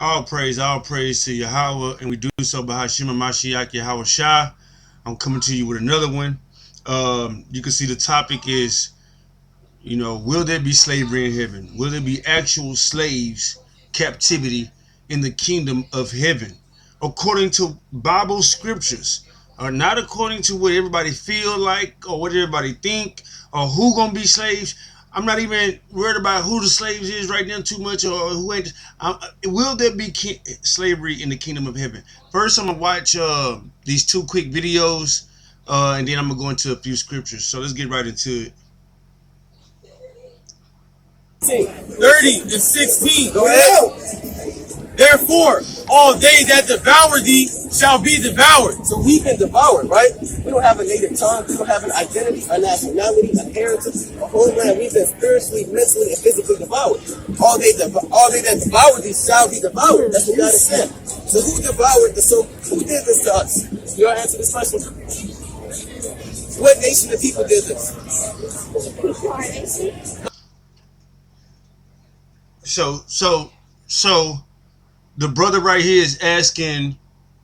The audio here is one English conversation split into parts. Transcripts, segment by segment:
all praise to Yahweh, and we do so by Hashem Mashiach Yahweh Shah. I'm coming to you with another one. You can see the topic is, will there be slavery in heaven? Will there be actual slaves, captivity in the kingdom of heaven? According to Bible scriptures, or not according to what everybody feel like or what everybody think or who gonna be slaves. I'm not even worried about who the slaves is right now too much or who ain't. Will there be slavery in the kingdom of heaven? First, I'm gonna watch these two quick videos, and then I'm gonna go into a few scriptures. So let's get right into it. 30 and 16. Go ahead. Therefore, all they that devour thee shall be devoured. So we've been devoured, right? We don't have a native tongue. We don't have an identity, a nationality, a heritage, a homeland. We've been spiritually, mentally, and physically devoured. All they that devour thee shall be devoured. That's what God is saying. So who devoured who did this to us? You want to answer this question? What nation of people did this? So the brother right here is asking,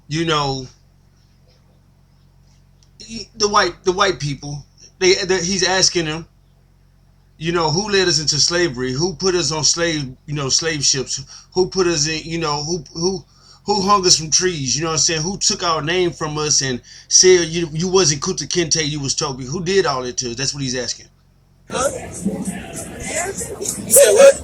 the white people. He's asking them, who led us into slavery? Who put us on slave ships? Who put us in, who hung us from trees? You know what I'm saying? Who took our name from us and said you wasn't Kuta Kinte, you was Toby? Who did all that to us? That's what he's asking. Huh? You said what?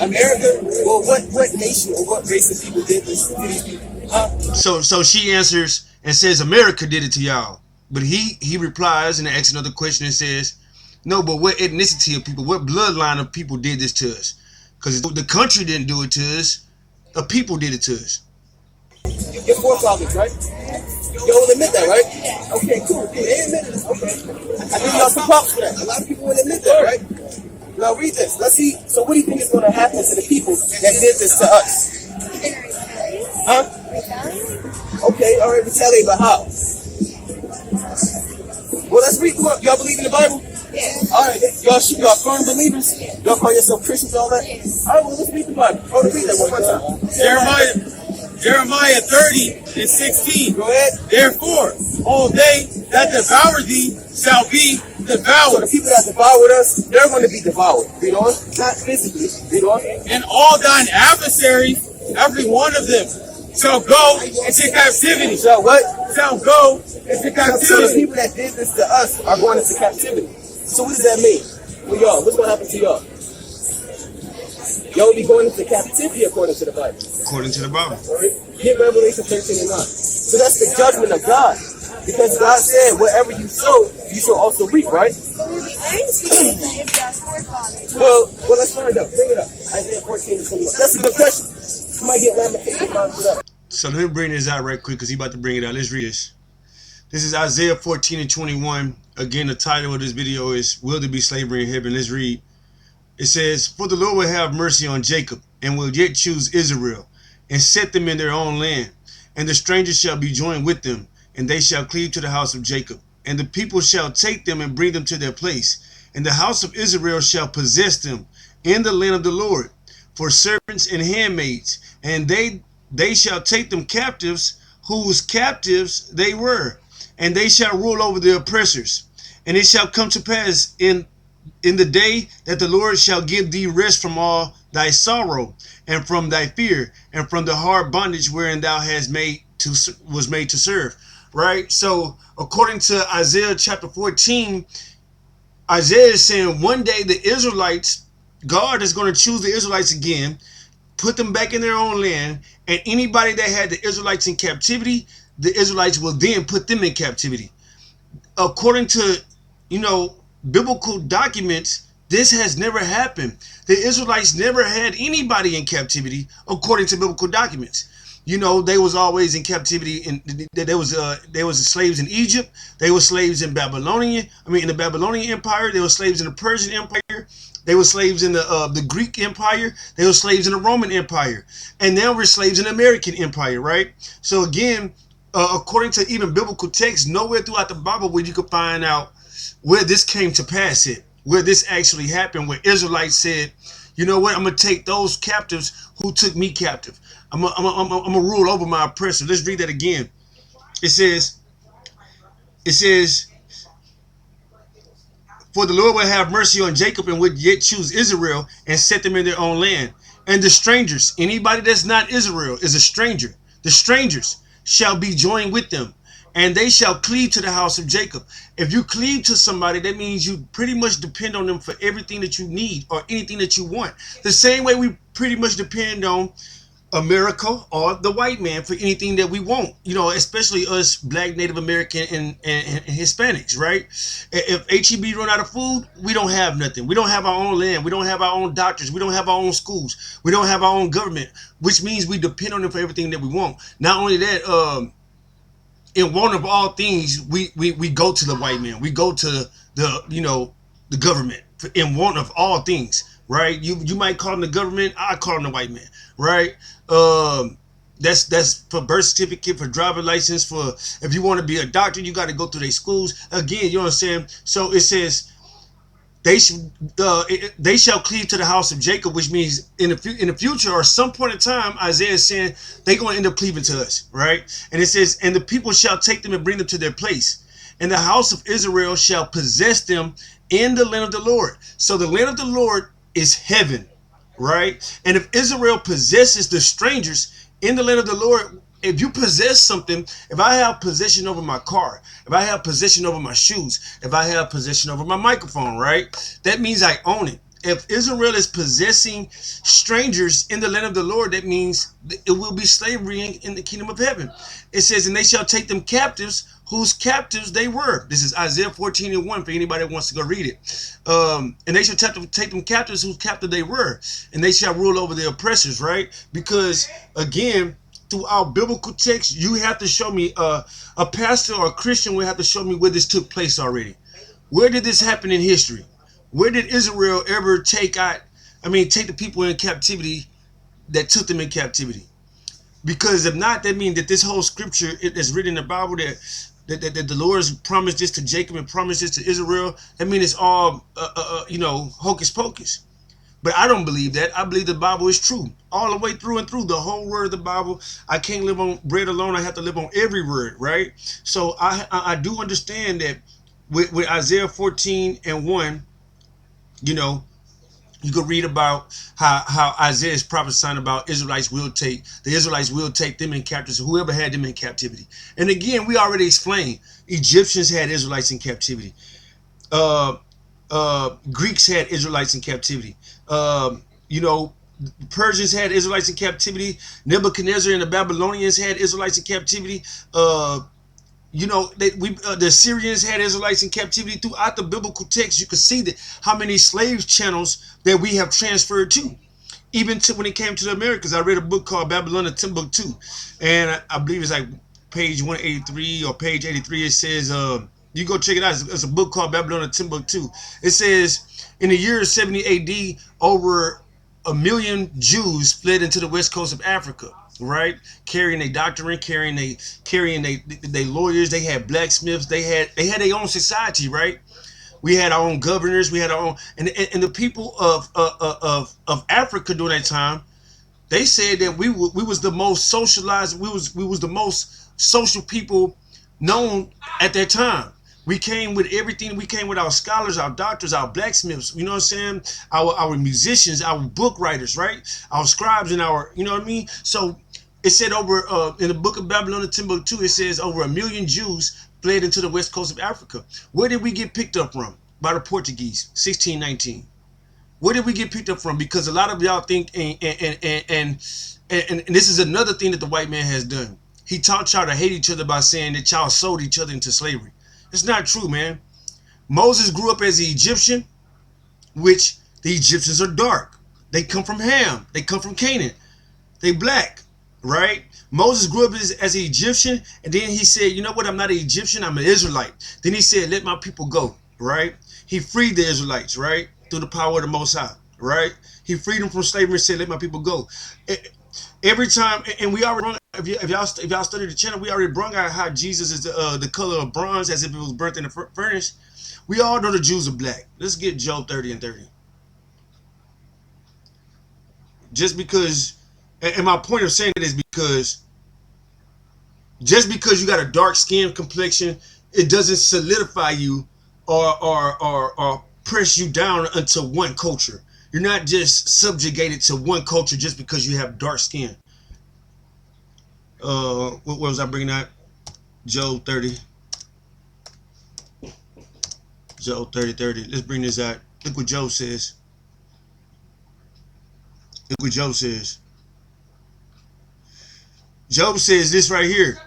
America? Well, what nation or what race of people did this to these people? So she answers and says America did it to y'all. But he replies and asks another question and says, no, but what ethnicity of people, what bloodline of people did this to us? Because the country didn't do it to us. The people did it to us. Your forefathers, right? Y'all admit that, right? Okay, cool. They admitted it. Okay. I give y'all some props for that. A lot of people will admit that, right? Now read this. Let's see. So what do you think is going to happen to the people that did this to us? Huh? Okay, all right, retaliate, but how? Well, let's read. Look, y'all believe in the Bible? Yeah. All right, y'all firm believers? Y'all call yourself Christians, all that? All right, well, let's read the Bible. Oh, let's read that one more time. Jeremiah 30 and 16. Go ahead. Therefore, all they that devour thee shall be devoured. So the people that devoured us, they're going to be devoured. Read on. Not physically. Read on. And all thine adversaries, every one of them, shall go into captivity. Shall what? Shall go into captivity. So the people that did this to us are going into captivity. So what does that mean? Well, y'all, what's going to happen to y'all? Y'all will be going into captivity according to the Bible. According to the Bible. Right? Get Revelation 13 and 9. So that's the judgment of God. Because God said, whatever you sow, you shall also reap, right? Well, let's find out. Bring it up. Isaiah 14 and 21. That's a good question. You might get Lamentation for that. So let me bring this out right quick because he's about to bring it out. Let's read this. This is Isaiah 14 and 21. Again, the title of this video is, Will There Be Slavery in Heaven? Let's read. It says, For the Lord will have mercy on Jacob, and will yet choose Israel, and set them in their own land. And the strangers shall be joined with them, and they shall cleave to the house of Jacob. And the people shall take them and bring them to their place. And the house of Israel shall possess them in the land of the Lord, for servants and handmaids. And they shall take them captives, whose captives they were. And they shall rule over the oppressors. And it shall come to pass in the day that the Lord shall give thee rest from all thy sorrow, and from thy fear, and from the hard bondage wherein thou was made to serve. Right? So according to Isaiah chapter 14, Isaiah is saying one day the Israelites, God is going to choose the Israelites again, put them back in their own land, and anybody that had the Israelites in captivity, the Israelites will then put them in captivity. According to, biblical documents, this has never happened. The Israelites never had anybody in captivity according to biblical documents. They was always in captivity, and there was slaves in Egypt. They were slaves in in the Babylonian Empire. They were slaves in the Persian Empire. They were slaves in the Greek Empire. They were slaves in the Roman Empire, and now we're slaves in the American Empire, right? So again, according to even biblical texts, nowhere throughout the Bible where you could find out where this came to pass, where this actually happened, where Israelites said, You know what? I'm gonna take those captives who took me captive. I'm gonna rule over my oppressor. Let's read that again. It says, it says, for the Lord will have mercy on Jacob and would yet choose Israel and set them in their own land. And the strangers, anybody that's not Israel is a stranger. The strangers shall be joined with them, and they shall cleave to the house of Jacob. If you cleave to somebody, that means you pretty much depend on them for everything that you need or anything that you want. The same way we pretty much depend on America or the white man for anything that we want, you know, especially us black Native American and Hispanics, right? If HEB run out of food, we don't have nothing. We don't have our own land. We don't have our own doctors. We don't have our own schools. We don't have our own government, which means we depend on them for everything that we want. Not only that, in one of all things, we go to the white man. We go to the, you know, the government in one of all things, right? You might call them the government. I call them the white man, right? That's for birth certificate, for driver license, for if you want to be a doctor, you got to go through their schools. Again, you know what I'm saying? So it says they shall cleave to the house of Jacob, which means in the future or some point in time, Isaiah is saying they're going to end up cleaving to us, right? And it says, and the people shall take them and bring them to their place, and the house of Israel shall possess them in the land of the Lord. So the land of the Lord is heaven, right? And if Israel possesses the strangers in the land of the Lord, if you possess something, if I have possession over my car, if I have possession over my shoes, if I have possession over my microphone, right? That means I own it. If Israel is possessing strangers in the land of the Lord, that means it will be slavery in the kingdom of heaven. It says, and they shall take them captives, whose captives they were. This is Isaiah 14:1 for anybody that wants to go read it. And they shall take them captives, whose captive they were, and they shall rule over the oppressors, right? Because again, throughout biblical text, you have to show me, a pastor or a Christian will have to show me where this took place already. Where did this happen in history? Where did Israel ever take the people in captivity that took them in captivity? Because if not, that means that this whole scripture is written in the Bible that the Lord has promised this to Jacob and promised this to Israel. That means it's all, hocus pocus. But I don't believe that. I believe the Bible is true all the way through and through. The whole word of the Bible. I can't live on bread alone. I have to live on every word, right? So I do understand that with Isaiah 14:1, you know, you could read about how Isaiah is prophesying about the Israelites will take them in captivity, whoever had them in captivity. And again, we already explained Egyptians had Israelites in captivity. Greeks had Israelites in captivity. Persians had Israelites in captivity. Nebuchadnezzar and the Babylonians had Israelites in captivity. The Syrians had Israelites in captivity. Throughout the biblical text, you can see that how many slave channels that we have transferred to. Even to when it came to the Americas, I read a book called Babylon and Timbuktu, and I believe it's like page 183 or page 83. It says, you go check it out. It's a book called Babylon and Timbuktu. It says in the year 70 AD, over 1 million Jews fled into the west coast of Africa, right? Carrying their doctrine, carrying they lawyers. They had blacksmiths. They had their own society, right? We had our own governors. We had our own, and the people of Africa during that time, they said that we was the most socialized. We was the most social people known at that time. We came with everything. We came with our scholars, our doctors, our blacksmiths. You know what I'm saying? Our musicians, our book writers, right? Our scribes and our, you know what I mean? So it said over in the book of Babylon and Timbuktu, it says over 1 million Jews fled into the west coast of Africa. Where did we get picked up from? By the Portuguese, 1619. Where did we get picked up from? Because a lot of y'all think, and this is another thing that the white man has done. He taught y'all to hate each other by saying that y'all sold each other into slavery. It's not true, man. Moses grew up as an Egyptian, which the Egyptians are dark. They come from Ham. They come from Canaan. They black, right? Moses grew up as an Egyptian, and then he said, you know what? I'm not an Egyptian. I'm an Israelite. Then he said, let my people go, right? He freed the Israelites, right? Through the power of the Most High, right? He freed them from slavery and said, let my people go. Every time, and we already, if y'all study the channel, we already brought out how Jesus is the color of bronze, as if it was burnt in the furnace. We all know the Jews are black. Let's get Job 30:30. Just because, and my point of saying it is because just because you got a dark skin complexion, it doesn't solidify you or press you down into one culture. You're not just subjugated to one culture just because you have dark skin. What was I bringing out? Job 30. Job 30:30. Let's bring this out. Look what Job says. Look what Job says. Job says this right here.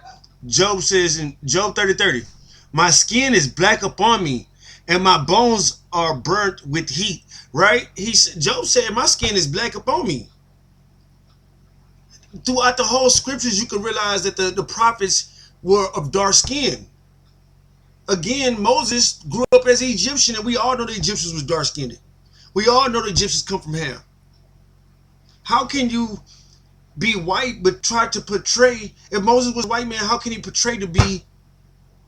Job says in Job 30:30, my skin is black upon me, and my bones are burnt with heat. Right? Job said, my skin is black upon me. Throughout the whole scriptures, you can realize that the prophets were of dark skin. Again, Moses grew up as an Egyptian, and we all know the Egyptians was dark skinned. We all know the Egyptians come from Ham. How can you be white but try to portray, if Moses was a white man, how can he portray to be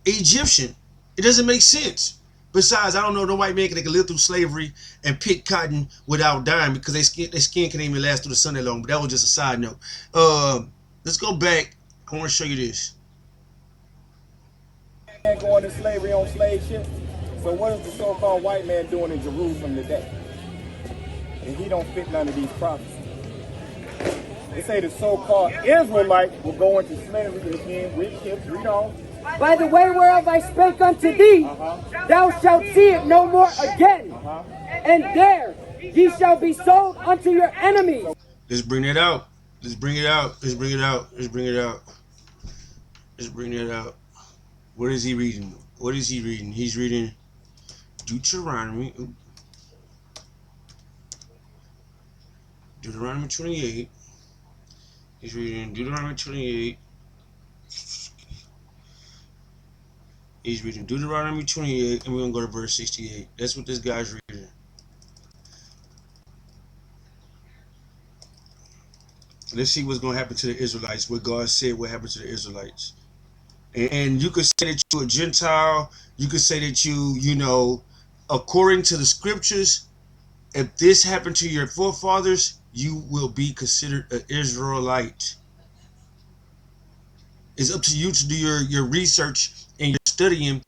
Egyptian? It doesn't make sense. Besides, I don't know no white man can live through slavery and pick cotton without dying because their skin can't even last through the sun that long. But that was just a side note. Let's go back. I want to show you this. Going to slavery on slave ships. So what is the so-called white man doing in Jerusalem today? And he don't fit none of these prophecies. They say the so-called Israelites will go into slavery again with ships. Read on. By the way whereof I spake unto thee, thou shalt see it no more again. And there ye shall be sold unto your enemies. Let's bring it out. Let's bring it out. Let's bring it out. Let's bring it out. Let's bring it out. What is he reading? What is he reading? He's reading Deuteronomy. Deuteronomy 28. He's reading Deuteronomy 28. He's reading Deuteronomy 28, and we're going to go to verse 68. That's what this guy's reading. Let's see what's going to happen to the Israelites, what God said what happened to the Israelites. And you could say that you're a Gentile. You could say that you know, according to the scriptures, if this happened to your forefathers, you will be considered an Israelite. It's up to you to do your research and your studying,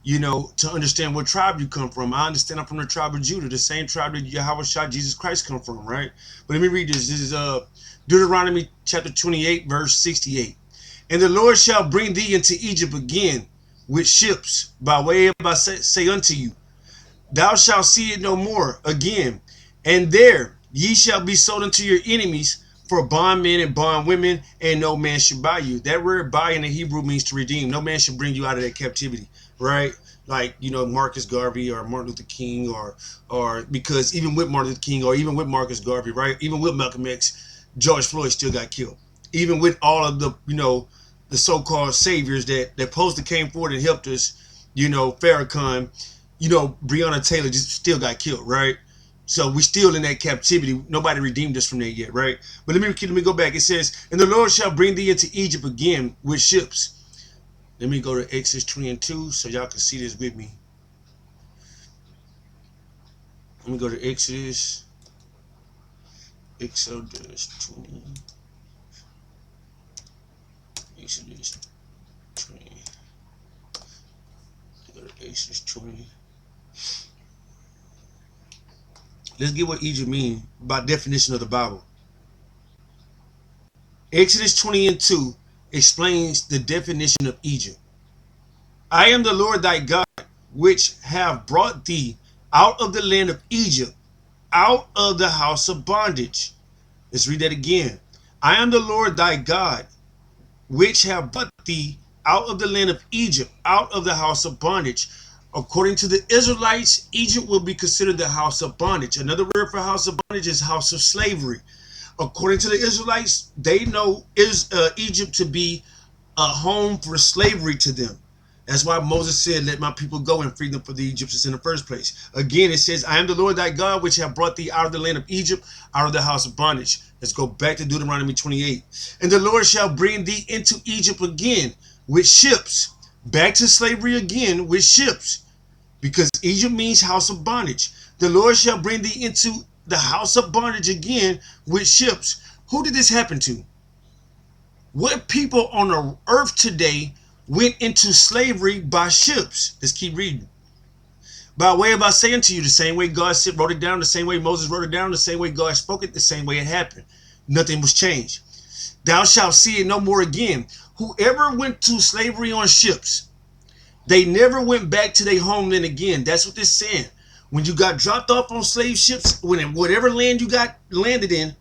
you know, to understand what tribe you come from. I understand I'm from the tribe of Judah, the same tribe that Yahushua Jesus Christ come from, right? But let me read this. This is Deuteronomy chapter 28, verse 68. And the Lord shall bring thee into Egypt again with ships, by way of I say unto you, thou shalt see it no more again. And there ye shall be sold unto your enemies for bondmen and bondwomen, and no man should buy you. That word buy in the Hebrew means to redeem. No man should bring you out of that captivity, right? Like, you know, Marcus Garvey or Martin Luther King, or because even with Martin Luther King or even with Marcus Garvey, right? Even with Malcolm X, George Floyd still got killed. Even with all of the, you know, the so-called saviors that supposed to came forward and helped us, you know, Farrakhan, you know, Breonna Taylor just still got killed, right? So we still in that captivity. Nobody redeemed us from that yet, right? But let me go back. It says, and the Lord shall bring thee into Egypt again with ships. Let me go to Exodus 20:2 so y'all can see this with me. Let me go to Exodus 20. Exodus 20. Go to Exodus 20. Let's get what Egypt means by definition of the Bible. Exodus 20:2 explains the definition of Egypt. I am the Lord thy God, which have brought thee out of the land of Egypt, out of the house of bondage. Let's read that again. I am the Lord thy God, which have brought thee out of the land of Egypt, out of the house of bondage. According to the Israelites, Egypt will be considered the house of bondage. Another word for house of bondage is house of slavery. According to the Israelites, they know Egypt to be a home for slavery to them. That's why Moses said, let my people go and free them from the Egyptians in the first place. Again, it says, I am the Lord thy God, which have brought thee out of the land of Egypt, out of the house of bondage. Let's go back to Deuteronomy 28. And the Lord shall bring thee into Egypt again with ships. Back to slavery again with ships. Because Egypt means house of bondage. The Lord shall bring thee into the house of bondage again with ships. Who did this happen to? What people on the earth today went into slavery by ships? Let's keep reading. By way of I say unto you, the same way God wrote it down, the same way Moses wrote it down, the same way God spoke it, the same way it happened. Nothing was changed. Thou shalt see it no more again. Whoever went to slavery on ships, they never went back to their homeland again. That's what this saying. When you got dropped off on slave ships, when whatever land you got landed in,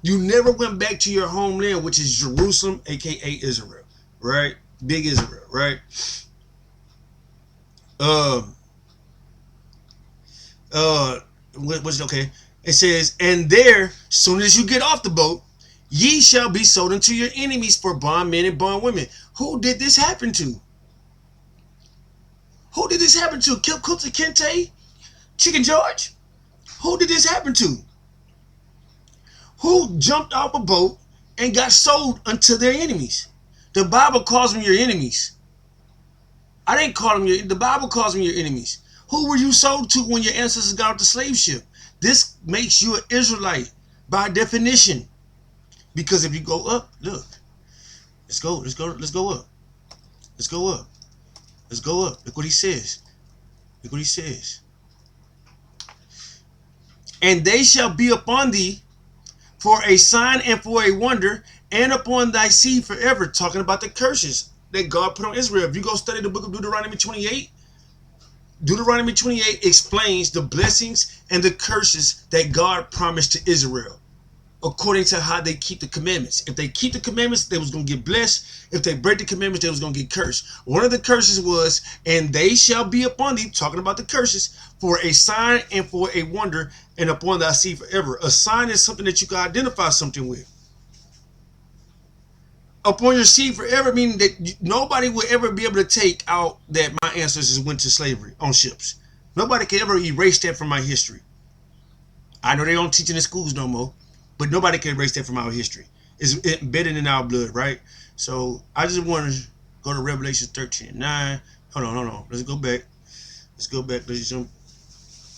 you never went back to your homeland, which is Jerusalem, aka Israel, right? Big Israel, right? Okay? It says, and there, soon as you get off the boat, ye shall be sold unto your enemies for bondmen and bondwomen. Who did this happen to? Who did this happen to? Kunta Kinte? Chicken George? Who did this happen to? Who jumped off a boat and got sold unto their enemies? The Bible calls them your enemies. I didn't call them the Bible calls them your enemies. Who were you sold to when your ancestors got off the slave ship? This makes you an Israelite by definition. Because if you go up, look. Let's go up. Let's go up. Let's go up. Let's go up. Look what he says. Look what he says. And they shall be upon thee for a sign and for a wonder, and upon thy seed forever. Talking about the curses that God put on Israel. If you go study the book of Deuteronomy 28, Deuteronomy 28 explains the blessings and the curses that God promised to Israel according to how they keep the commandments. If they keep the commandments, they was going to get blessed. If they break the commandments, they was going to get cursed. One of the curses was, and they shall be upon thee, talking about the curses, for a sign and for a wonder, and upon thy seed forever. A sign is something that you can identify something with. Upon your seed forever, meaning that nobody will ever be able to take out that my ancestors went to slavery on ships. Nobody can ever erase that from my history. I know they don't teach in the schools no more, but nobody can erase that from our history. It's embedded in our blood, right? So I just want to go to Revelation 13:9. Hold on. Let's go back. Let's jump.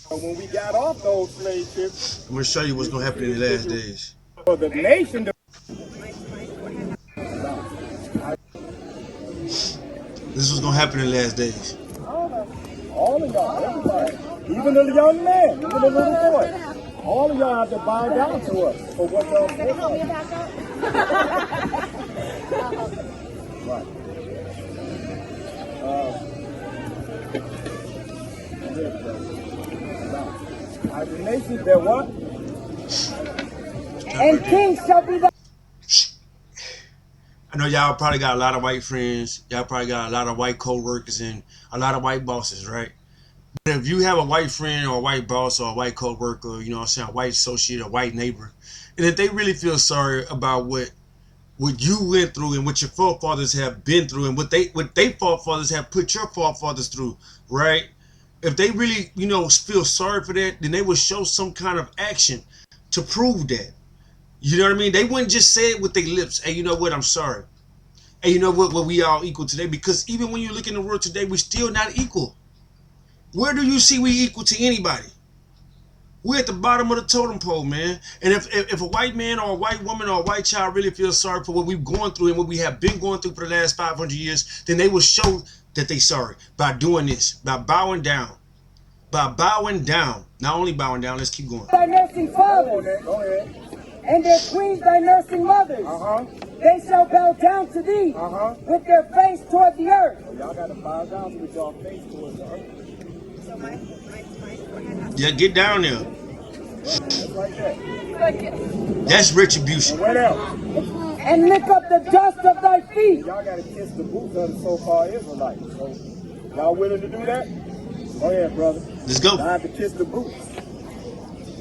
When we got off those slave ships, I'm going to show you what's going to happen in the last days. for the nation. This is what's going to happen in the last days. All of y'all, everybody, even the young man, even the little boy, all of y'all have to bow down to us for what y'all say. Right. The nations that what? And kings shall be the... I know y'all probably got a lot of white friends. Y'all probably got a lot of white co-workers and a lot of white bosses, right? But if you have a white friend or a white boss or a white co-worker, you know what I'm saying, a white associate, a white neighbor, and if they really feel sorry about what you went through and what your forefathers have been through and what they forefathers have put your forefathers through, right? If they really, you know, feel sorry for that, then they will show some kind of action to prove that. You know what I mean? They wouldn't just say it with their lips. Hey, you know what? I'm sorry. Hey, you know what? We all equal today. Because even when you look in the world today, we're still not equal. Where do you see we equal to anybody? We're at the bottom of the totem pole, man. And if a white man or a white woman or a white child really feels sorry for what we've gone through and what we have been going through for the last 500 years, then they will show that they're sorry by doing this, by bowing down. By bowing down. Not only bowing down, let's keep going. Thy nursing fathers, Go ahead. and their queens thy nursing mothers. They shall bow down to thee with their face toward the earth. Y'all got to bow down with y'all face towards the earth. Yeah, get down there. Just like that. That's retribution. What else? And lick up the dust of thy feet. Y'all got to kiss the boots of the so-called Israelites. So, y'all willing to do that? Go ahead, brother. Let's go. I have to kiss the boots.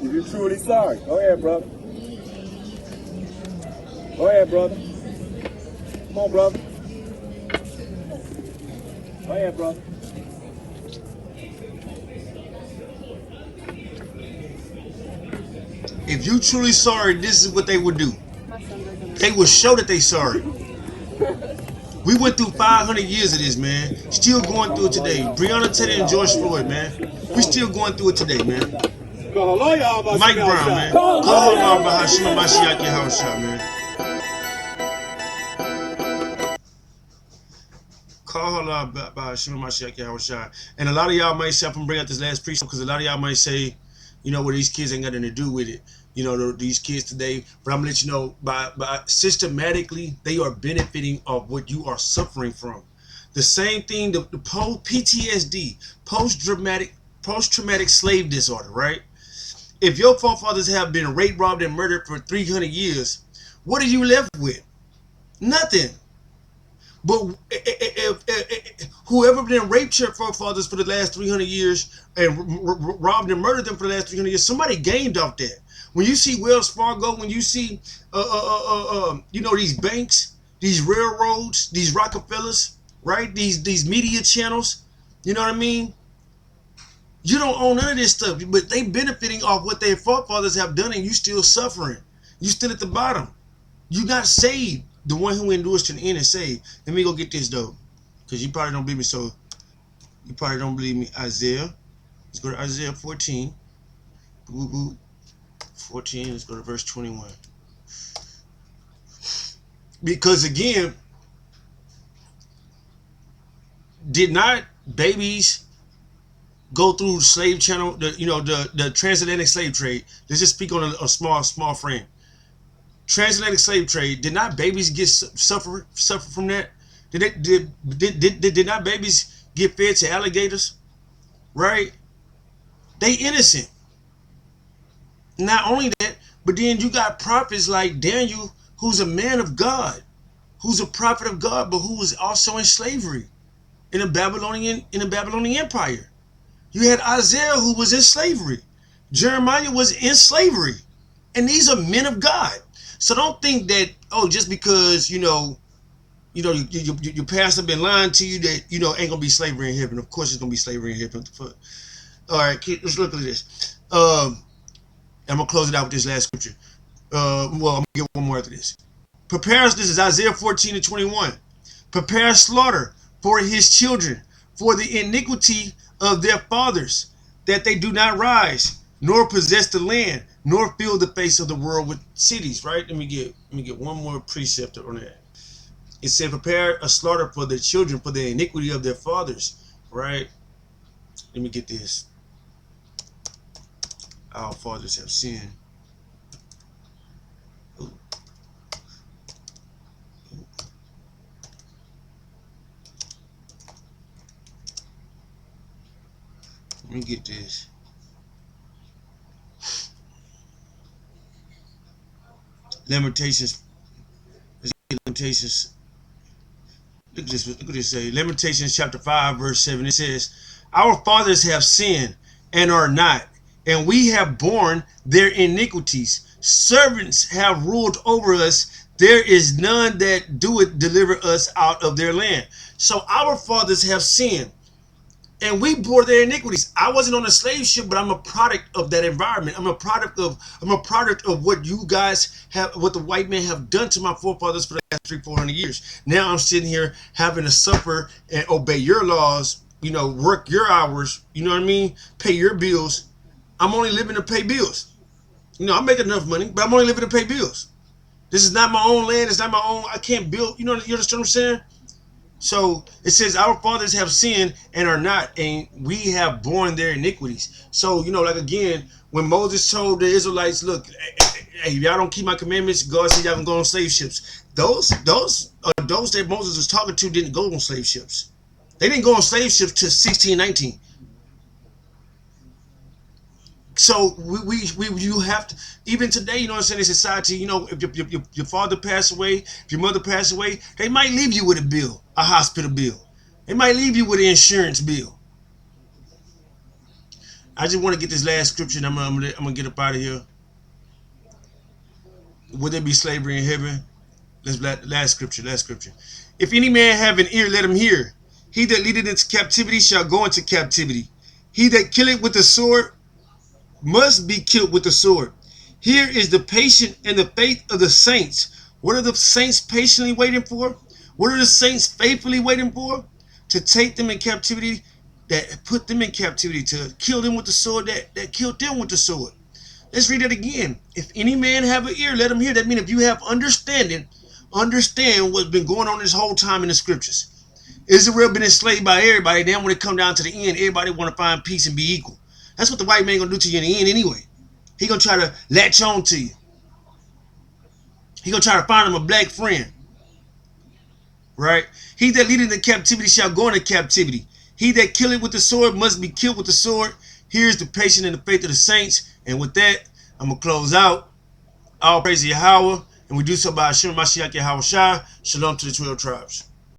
If you're truly sorry. Go ahead, brother. Go ahead, brother. Come on, brother. Go ahead, brother. If you truly sorry, this is what they would do. They would show that they sorry. We went through 500 years of this, man. Still going through it today. Breonna Taylor and George Floyd, man. We still going through it today, man. Mike Brown, man. Call Allah Bahashima Mashiach Yahushua, man. Call Allah Bahashima Mashiach Yahushua. And a lot of y'all might say, I'm going to bring out this last precept because a lot of y'all might say, you know, well, these kids ain't got nothing to do with it. You know, these kids today. But I'm going to let you know, by systematically, they are benefiting of what you are suffering from. The same thing, the PTSD, post-traumatic slave disorder, right? If your forefathers have been raped, robbed, and murdered for 300 years, what are you left with? Nothing. But if whoever been raped your forefathers for the last 300 years and robbed and murdered them for the last 300 years, somebody gained off that. When you see Wells Fargo, when you see, you know, these banks, these railroads, these Rockefellers, right? These media channels, you know what I mean? You don't own none of this stuff, but they benefiting off what their forefathers have done, and you still suffering. You still at the bottom. You not saved. The one who endures to the end is saved. Let me go get this though, because you probably don't believe me. So you probably don't believe me. Isaiah. Let's go to Isaiah 14. 14. Let's go to verse 21. Because again, did not babies go through the slave channel? The transatlantic slave trade. Let's just speak on a small frame. Transatlantic slave trade. Did not babies get suffer from that? Did not babies get fed to alligators? Right? They innocent. Not only that, but then you got prophets like Daniel, who's a man of God, who's a prophet of God, but who was also in slavery in the Babylonian Empire. You had Isaiah, who was in slavery. Jeremiah was in slavery, and these are men of God. So don't think that, oh, just because your pastor been lying to you that ain't gonna be slavery in heaven. Of course, it's gonna be slavery in heaven. All right, let's look at this. I'm gonna close it out with this last scripture. Well, I'm gonna get one more after this. This is Isaiah 14:21. Prepare slaughter for his children, for the iniquity of their fathers, that they do not rise, nor possess the land, nor fill the face of the world with cities. Right? Let me get one more precept on that. It said, prepare a slaughter for the children, for the iniquity of their fathers. Right? Let me get this. Our fathers have sinned. Let me get this. Lamentations. Lamentations. Look at this. Look at this. Say Lamentations chapter 5 verse 7. It says, "Our fathers have sinned and are not, and we have borne their iniquities. Servants have ruled over us. There is none that doeth deliver us out of their land." So our fathers have sinned, and we bore their iniquities. I wasn't on a slave ship, but I'm a product of that environment. I'm a product of what you guys have, what the white men have done to my forefathers for the last 300-400 years. Now I'm sitting here having to suffer and obey your laws, work your hours, you know what I mean? Pay your bills. I'm only living to pay bills. I make enough money, but I'm only living to pay bills. This is not my own land. It's not my own. I can't build. You understand what I'm saying? So it says our fathers have sinned and are not, and we have borne their iniquities. So, like again, when Moses told the Israelites, look, hey, if y'all don't keep my commandments, God said y'all can go on slave ships. Those that Moses was talking to didn't go on slave ships. They didn't go on slave ships till 1619. So you have to, even today, in society, if your father passed away, if your mother passed away, they might leave you with a bill, a hospital bill. They might leave you with an insurance bill. I just want to get this last scripture, and I'm gonna get up out of here. Would there be slavery in heaven? Last scripture. If any man have an ear, let him hear. He that leadeth into captivity shall go into captivity. He that killeth with the sword must be killed with the sword. Here is the patience and the faith of the saints. What are the saints patiently waiting for? What are the saints faithfully waiting for? To take them in captivity that put them in captivity, to kill them with the sword that killed them with the sword. Let's read that again. If any man have an ear, let him hear. That means if you have understanding, understand what's been going on this whole time in the scriptures. Israel been enslaved by everybody. Then when it come down to the end, everybody want to find peace and be equal. That's what the white man gonna do to you in the end anyway. He gonna try to latch on to you. He gonna try to find him a black friend. Right? He that leadeth in captivity shall go into captivity. He that killeth with the sword must be killed with the sword. Here's the patience and the faith of the saints. And with that, I'm gonna close out. All praise to Yahweh, and we do so by Hashem Mashiach Yahweh Shai. Shalom to the 12 tribes.